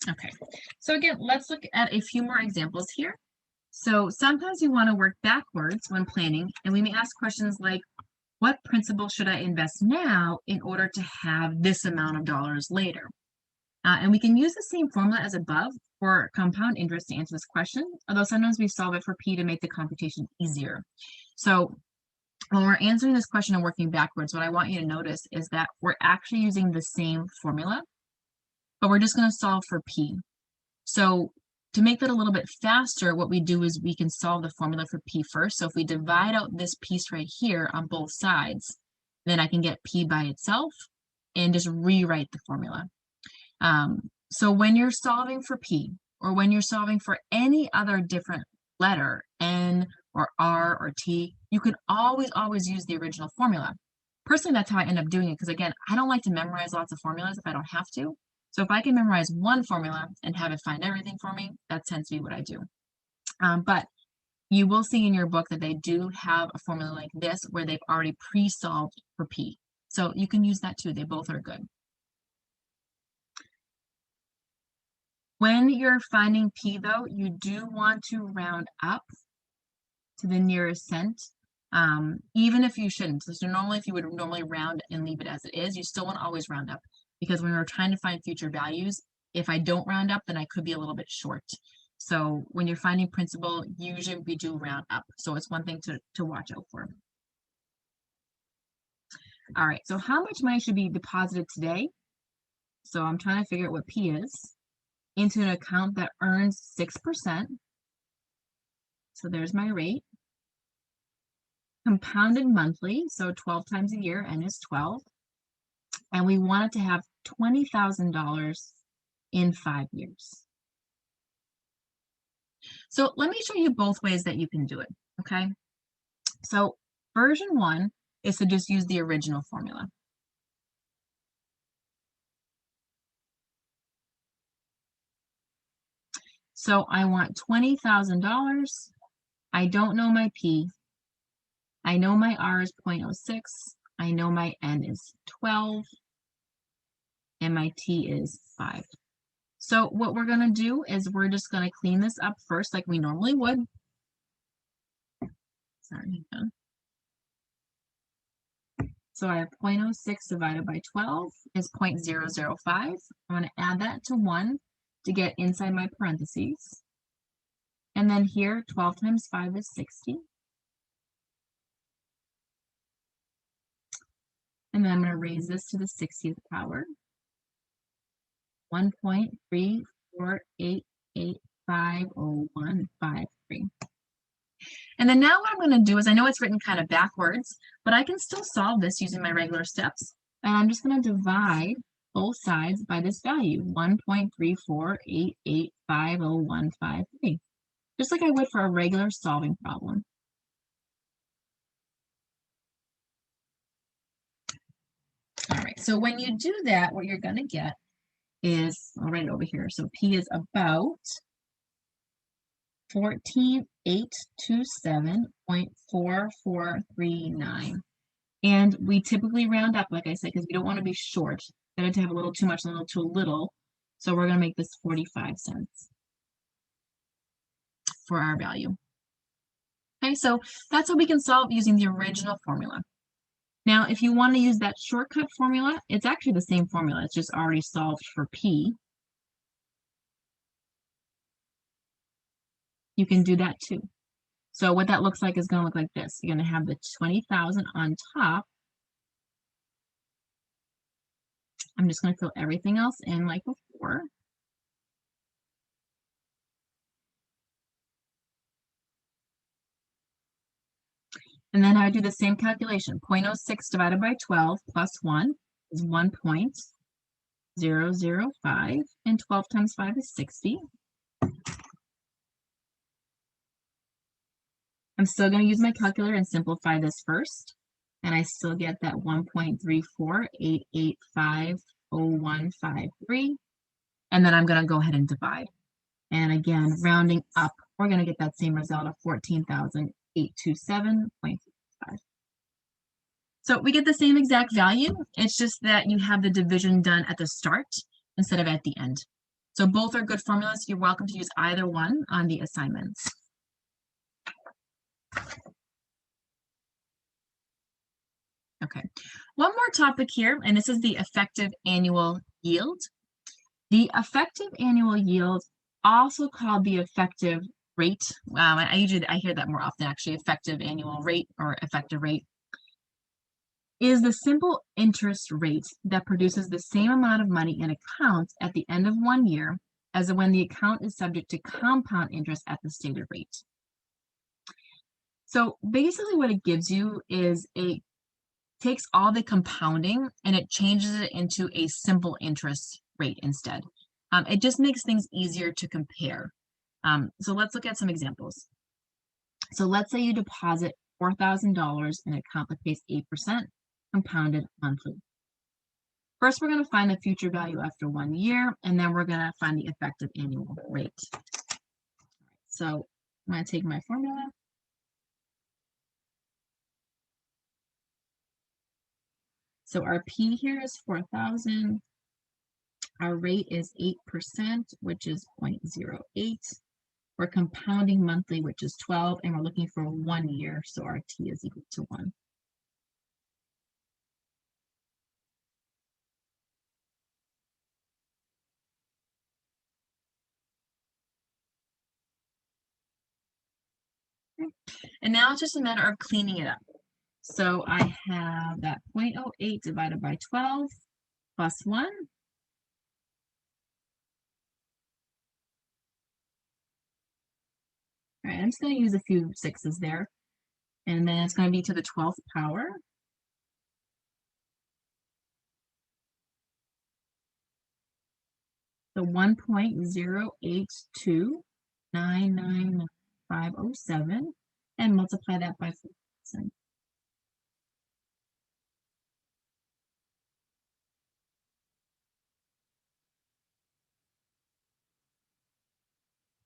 Okay, so again, let's look at a few more examples here. So sometimes you want to work backwards when planning, and we may ask questions like, what principal should I invest now in order to have this amount of dollars later? And we can use the same formula as above for compound interest to answer this question, although sometimes we solve it for P to make the computation easier. So when we're answering this question and working backwards, what I want you to notice is that we're actually using the same formula, but we're just going to solve for P. So to make that a little bit faster, what we do is we can solve the formula for P first. So if we divide out this piece right here on both sides, then I can get P by itself and just rewrite the formula. So when you're solving for P, or when you're solving for any other different letter, N or R or T, you can always use the original formula. Personally, that's how I end up doing it, because again, I don't like to memorize lots of formulas if I don't have to. So if I can memorize one formula and have it find everything for me, that tends to be what I do. But you will see in your book that they do have a formula like this where they've already pre-solved for P. So you can use that too. They both are good. When you're finding P, though, you do want to round up to the nearest cent, even if you shouldn't. So normally, if you would normally round and leave it as it is, you still want to always round up, because when we're trying to find future values, if I don't round up, then I could be a little bit short. So when you're finding principal, usually we do round up. So it's one thing to watch out for. All right, so how much money should be deposited today? So I'm trying to figure out what P is, into an account that earns 6%. So there's my rate. Compounded monthly, so 12 times a year, N is 12. And we want it to have $20,000 in 5 years. So let me show you both ways that you can do it, okay? So version 1 is to just use the original formula. So I want $20,000. I don't know my P. I know my R is 0.06. I know my N is 12. And my T is 5. So what we're going to do is we're just going to clean this up first like we normally would. Sorry. So I have 0.06 divided by 12 is 0.005. I'm going to add that to 1 to get inside my parentheses. And then here, 12 times 5 is 60. And then I'm going to raise this to the 60th power. 1.348850153. And then now what I'm going to do is, I know it's written kind of backwards, but I can still solve this using my regular steps. And I'm just going to divide both sides by this value, 1.348850153, just like I would for a regular solving problem. All right, so when you do that, what you're going to get is, I'll write it over here. So P is about 14,827.4439. And we typically round up, like I said, because we don't want to be short. Better to have a little too much, a little too little. So we're going to make this 45 cents for our value. Okay, so that's how we can solve using the original formula. Now, if you want to use that shortcut formula, it's actually the same formula. It's just already solved for P. You can do that too. So what that looks like is going to look like this. You're going to have the 20,000 on top. I'm just going to fill everything else in like before. And then I do the same calculation. 0.06 divided by 12 plus 1 is 1.005, and 12 times 5 is 60. I'm still going to use my calculator and simplify this first, and I still get that 1.348850153, and then I'm going to go ahead and divide. And again, rounding up, we're going to get that same result of 14,827.5. So we get the same exact value. It's just that you have the division done at the start instead of at the end. So both are good formulas. You're welcome to use either one on the assignments. Okay, one more topic here, and this is the effective annual yield. The effective annual yield, also called the effective rate. I hear that more often actually, effective annual rate or effective rate, is the simple interest rate that produces the same amount of money in accounts at the end of 1 year as when the account is subject to compound interest at the stated rate. So basically what it gives you is it takes all the compounding and it changes it into a simple interest rate instead. It just makes things easier to compare. So let's look at some examples. So let's say you deposit $4,000 in an account that pays 8% compounded monthly. First, we're going to find the future value after 1 year, and then we're going to find the effective annual rate. So I'm going to take my formula. So our P here is 4,000. Our rate is 8%, which is 0.08. We're compounding monthly, which is 12, and we're looking for 1 year, so our T is equal to 1. Okay. And now it's just a matter of cleaning it up. So I have that 0.08 divided by 12 plus 1. All right, I'm just going to use a few sixes there. And then it's going to be to the 12th power. So 1.082999507, and multiply that by 4,000.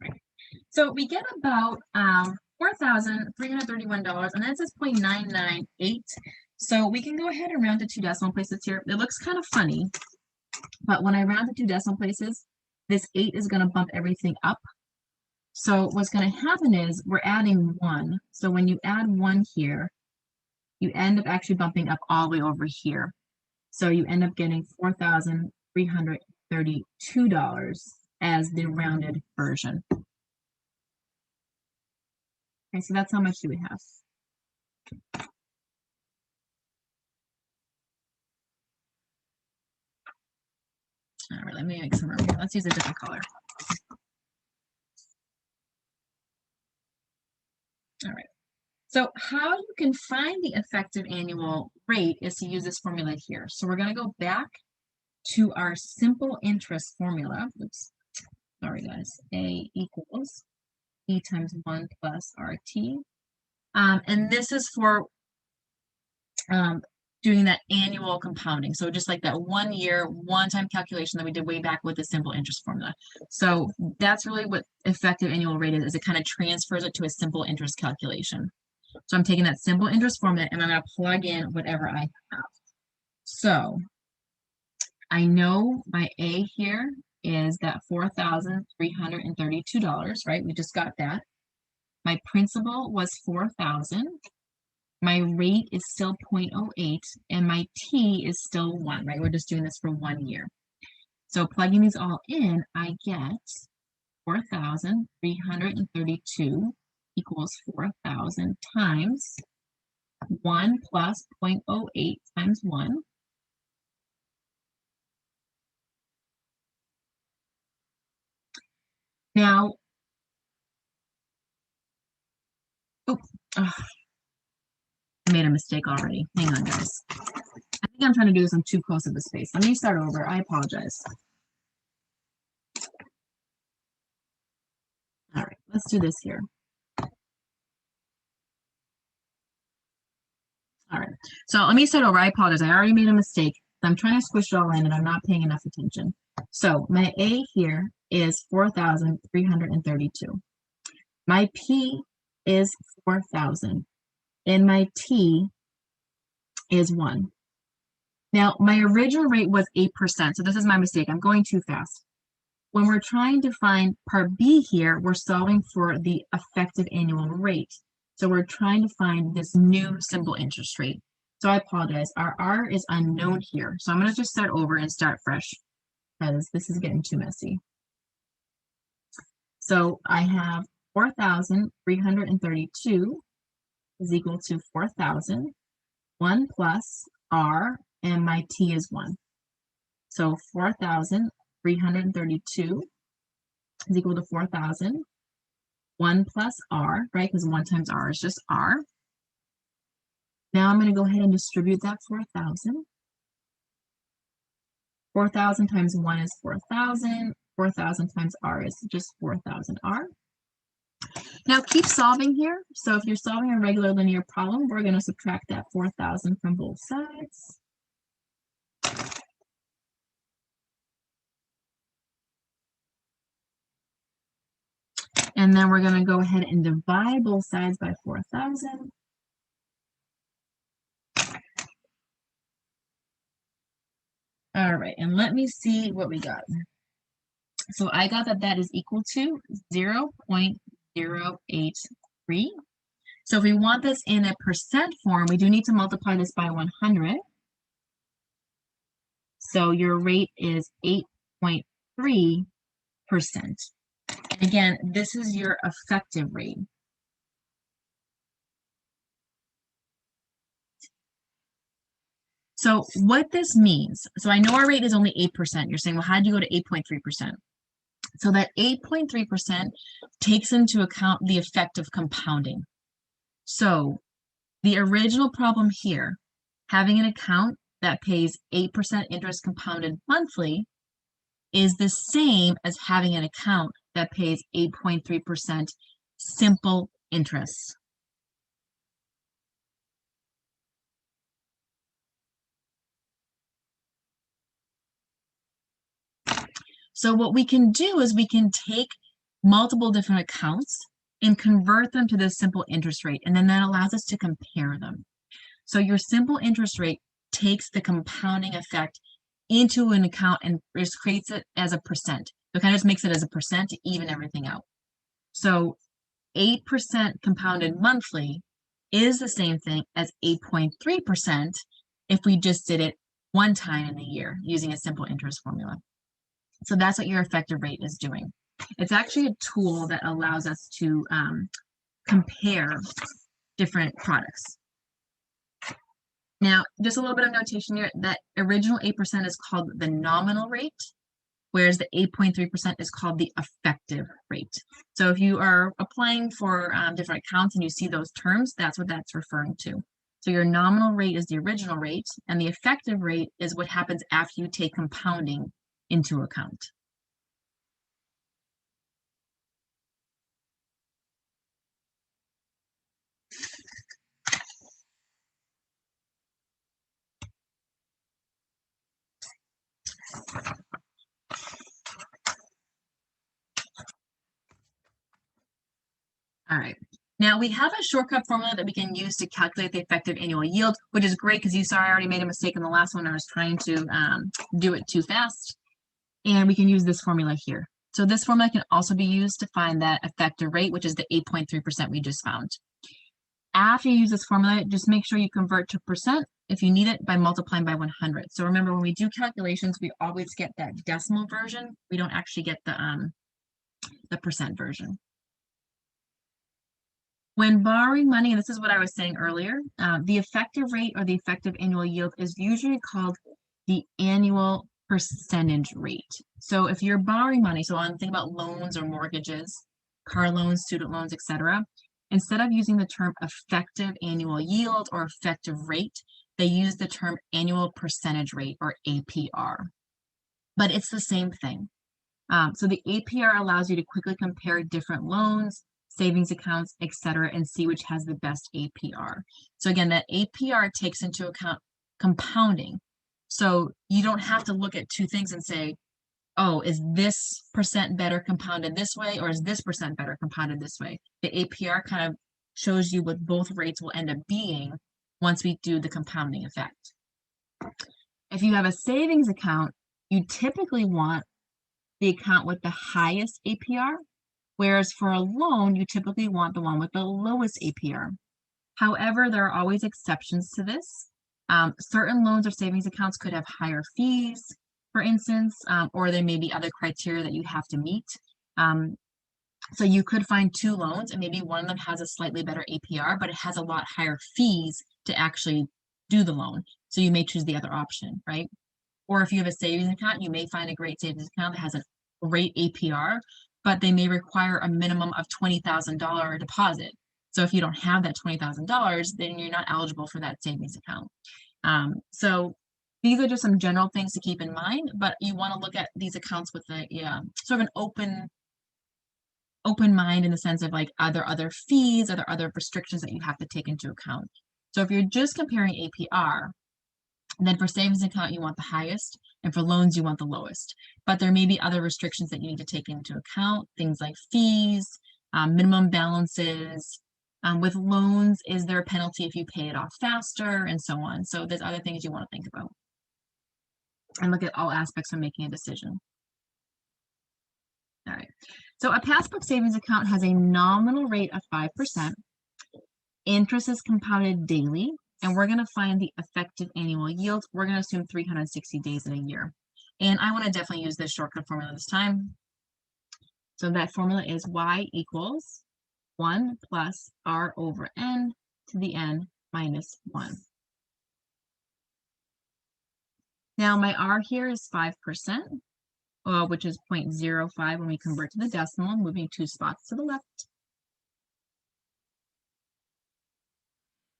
Right. So we get about $4,331, and that says 0.998. So we can go ahead and round to 2 decimal places here. It looks kind of funny, but when I round to 2 decimal places, this 8 is going to bump everything up. So what's going to happen is we're adding 1. So when you add 1 here, you end up actually bumping up all the way over here. So you end up getting $4,332 as the rounded version. Okay, so that's how much do we have. All right, let me make some room here. Let's use a different color. All right. So how you can find the effective annual rate is to use this formula here. So we're going to go back to our simple interest formula. Oops, sorry guys. A equals E times 1 plus RT. And this is for doing that annual compounding. So just like that 1 year, one-time calculation that we did way back with the simple interest formula. So that's really what effective annual rate is it kind of transfers it to a simple interest calculation. So I'm taking that simple interest formula and I'm going to plug in whatever I have. So I know my A here is that $4,332, right? We just got that. My principal was 4,000. My rate is still 0.08 and my T is still 1, right? We're just doing this for 1 year. So plugging these all in, I get 4,332 equals 4,000 times 1 plus 0.08 times 1. Now, I made a mistake already. Hang on, guys. I think I'm trying to do this on too close of a space. Let me start over. I apologize. All right, let's do this here. All right, so let me start over. I apologize. I already made a mistake. I'm trying to squish it all in and I'm not paying enough attention. So my A here is 4,332. My P is 4,000 and my T is 1. Now, my original rate was 8%, so this is my mistake. I'm going too fast. when we're trying to find part B here, we're solving for the effective annual rate. So we're trying to find this new simple interest rate. So I apologize, our R is unknown here. So I'm going to just start over and start fresh because this is getting too messy. So I have 4,332 is equal to 4,000, 1 plus R, and my T is 1. So 4,332 is equal to 4,000, 1 plus R, right? Because 1 times R is just R. Now I'm going to go ahead and distribute that 4,000. 4,000 times 1 is 4,000. 4,000 times R is just 4,000 R. Now keep solving here. So if you're solving a regular linear problem, we're going to subtract that 4,000 from both sides. And then we're going to go ahead and divide both sides by 4,000. All right, and let me see what we got. So I got that that is equal to 0.083. So if we want this in a percent form, we do need to multiply this by 100. So your rate is 8.3%. Again, this is your effective rate. So what this means, so I know our rate is only 8%. You're saying, well, how did you go to 8.3%? So that 8.3% takes into account the effect of compounding. So the original problem here, having an account that pays 8% interest compounded monthly, is the same as having an account that pays 8.3% simple interest. So what we can do is we can take multiple different accounts and convert them to this simple interest rate, and then that allows us to compare them. So your simple interest rate takes the compounding effect into an account and just creates it as a percent. So it kind of just makes it as a percent to even everything out. So 8% compounded monthly is the same thing as 8.3% if we just did it one time in the year using a simple interest formula. So that's what your effective rate is doing. It's actually a tool that allows us to compare different products. Now, just a little bit of notation here, that original 8% is called the nominal rate, whereas the 8.3% is called the effective rate. So if you are applying for different accounts and you see those terms, that's what that's referring to. So your nominal rate is the original rate, and the effective rate is what happens after you take compounding into account. All right. Now we have a shortcut formula that we can use to calculate the effective annual yield, which is great because you saw I already made a mistake in the last one. I was trying to do it too fast. And we can use this formula here. So this formula can also be used to find that effective rate, which is the 8.3% we just found. After you use this formula, just make sure you convert to percent if you need it by multiplying by 100. So remember, when we do calculations, we always get that decimal version. We don't actually get the percent version. When borrowing money, and this is what I was saying earlier, the effective rate or the effective annual yield is usually called the annual percentage rate. So if you're borrowing money, so on think about loans or mortgages, car loans, student loans, etc., instead of using the term effective annual yield or effective rate, they use the term annual percentage rate or APR. But it's the same thing. So the APR allows you to quickly compare different loans, savings accounts, etc., and see which has the best APR. So again, that APR takes into account compounding. So you don't have to look at two things and say, oh, is this percent better compounded this way, or is this percent better compounded this way? The APR kind of shows you what both rates will end up being once we do the compounding effect. If you have a savings account, you typically want the account with the highest APR, whereas for a loan, you typically want the one with the lowest APR. However, there are always exceptions to this. Certain loans or savings accounts could have higher fees, for instance, or there may be other criteria that you have to meet. So you could find two loans and maybe one of them has a slightly better APR, but it has a lot higher fees to actually do the loan. So you may choose the other option, right? Or if you have a savings account, you may find a great savings account that has a great APR, but they may require a minimum of $20,000 deposit. So if you don't have that $20,000, then you're not eligible for that savings account. So these are just some general things to keep in mind, but you want to look at these accounts with a sort of an open mind in the sense of like, are there other fees, are there other restrictions that you have to take into account? So if you're just comparing APR, then for savings account, you want the highest, and for loans, you want the lowest. But there may be other restrictions that you need to take into account, things like fees, minimum balances. With loans, is there a penalty if you pay it off faster, and so on. So there's other things you want to think about. And look at all aspects of making a decision. All right. So a passbook savings account has a nominal rate of 5%. Interest is compounded daily, and we're going to find the effective annual yield. We're going to assume 360 days in a year. And I want to definitely use this shortcut formula this time. So that formula is y equals 1 plus r over n to the n minus 1. Now my r here is 5%, which is 0.05 when we convert to the decimal, moving 2 spots to the left.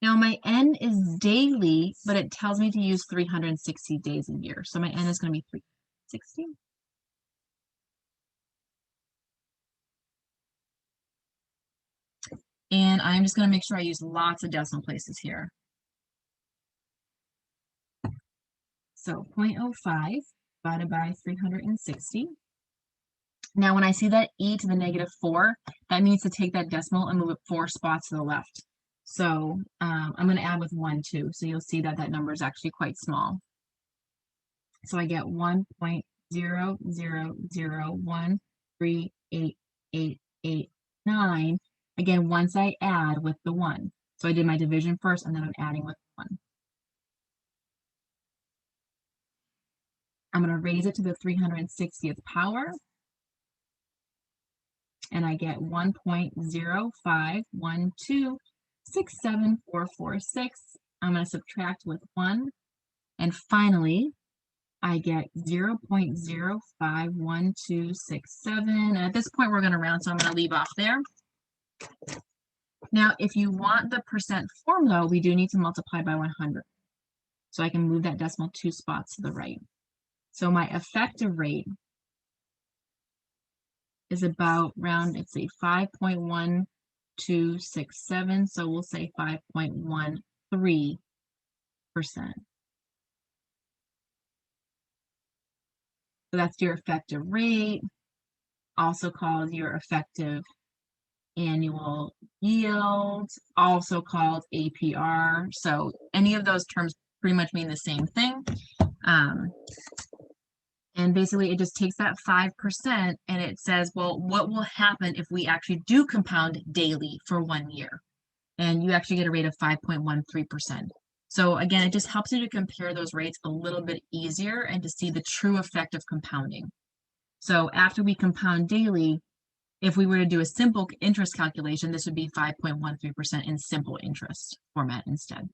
Now my n is daily, but it tells me to use 360 days a year. So my n is going to be 360. And I'm just going to make sure I use lots of decimal places here. So 0.05 divided by 360. Now when I see that e to the negative 4, that means to take that decimal and move it 4 spots to the left. So I'm going to add with 1 too. So you'll see that that number is actually quite small. So I get 1.000138889. Again, once I add with the 1. So I did my division first, and then I'm adding with 1. I'm going to raise it to the 360th power. And I get 1.051267446. I'm going to subtract with 1. And finally, I get 0.051267. And at this point, we're going to round, so I'm going to leave off there. Now, if you want the percent formula, we do need to multiply by 100. So I can move that decimal 2 spots to the right. So my effective rate is about round, let's see, 5.1267. So we'll say 5.13%. So that's your effective rate, also called your effective annual yield, also called APR. So any of those terms pretty much mean the same thing. And basically it just takes that 5% and it says, well, what will happen if we actually do compound daily for 1 year? And you actually get a rate of 5.13%. So again, it just helps you to compare those rates a little bit easier and to see the true effect of compounding. So after we compound daily, if we were to do a simple interest calculation, this would be 5.13% in simple interest format instead.